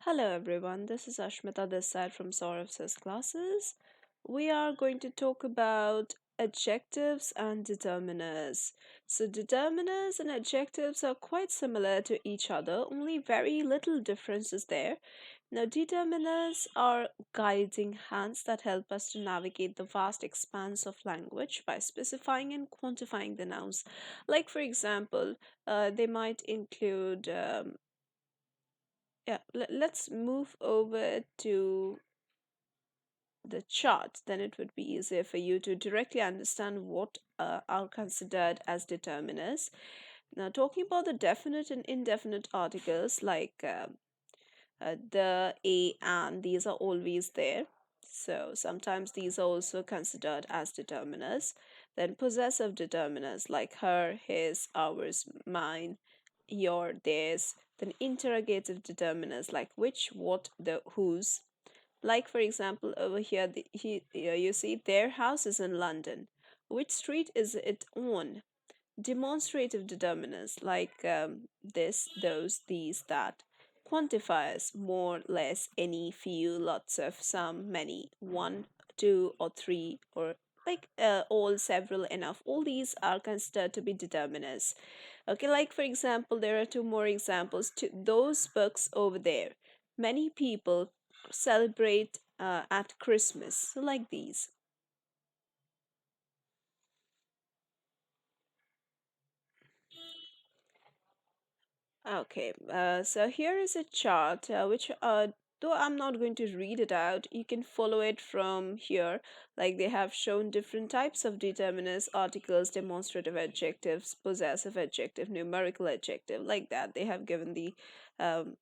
Hello everyone, this is Ashmita this side from Sourav Sir Classes. We are going to talk about adjectives and determiners. So determiners and adjectives are quite similar to each other, only very little difference is there. Now determiners are guiding hands that help us to navigate the vast expanse of language by specifying and quantifying the nouns. Like for example, they might include let's move over to the chart. Then it would be easier for you to directly understand what are considered as determiners. Now, talking about the definite and indefinite articles like the, a, and, these are always there. So sometimes these are also considered as determiners. Then possessive determiners like her, his, ours, mine, your, theirs. Then interrogative determiners like which, what, the, whose. Like for example, over here, you see their house is in London. Which street is it on? Demonstrative determiners like this, those, these, that. Quantifiers more, less, any, few, lots of, some, many, one, two, or three, or like all, several, enough. All these are considered to be determiners. Okay, like for example, there are two more examples to those books over there. Many people celebrate at Christmas. So, like these. Okay, so here is a chart which, though I'm not going to read it out, you can follow it from here. Like they have shown different types of determiners, articles, demonstrative adjectives, possessive adjective, numerical adjective, like that. They have given the um,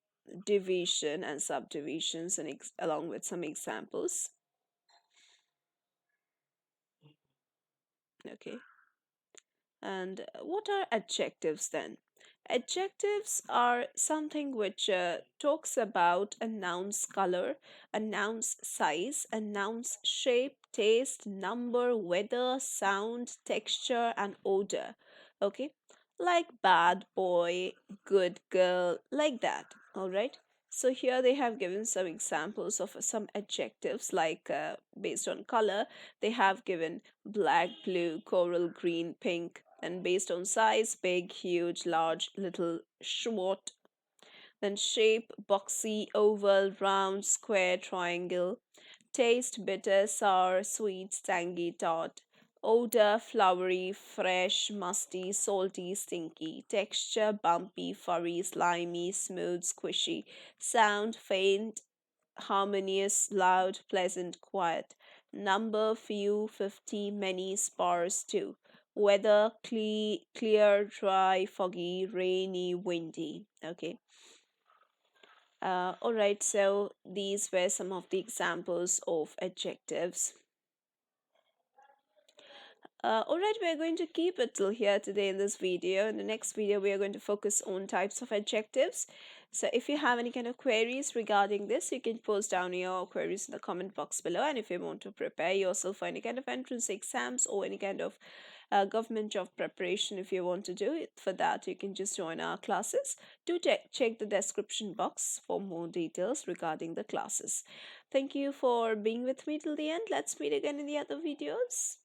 division and subdivisions and along with some examples. Okay. And what are adjectives then? Adjectives are something which talks about a noun's color, a noun's size, a noun's shape, taste, number, weather, sound, texture, and odor. Okay, like bad boy, good girl, like that. All right. So here they have given some examples of some adjectives like based on color, they have given black, blue, coral, green, pink, and based on size, big, huge, large, little, short. Then shape, boxy, oval, round, square, triangle. Taste, bitter, sour, sweet, tangy, tart. Odor, flowery, fresh, musty, salty, stinky. Texture, bumpy, furry, slimy, smooth, squishy. Sound, faint, harmonious, loud, pleasant, quiet. Number, few, 50, many, sparse, two. Weather, clear, dry, foggy, rainy, windy. Okay. All right, so these were some of the examples of adjectives. All right, we're going to keep it till here today in this video. In the next video, we are going to focus on types of adjectives. So if you have any kind of queries regarding this, you can post down your queries in the comment box below. And if you want to prepare yourself for any kind of entrance exams or any kind of government job preparation, if you want to do it for that, you can just join our classes. Do check the description box for more details regarding the classes. Thank you for being with me till the end. Let's meet again in the other videos.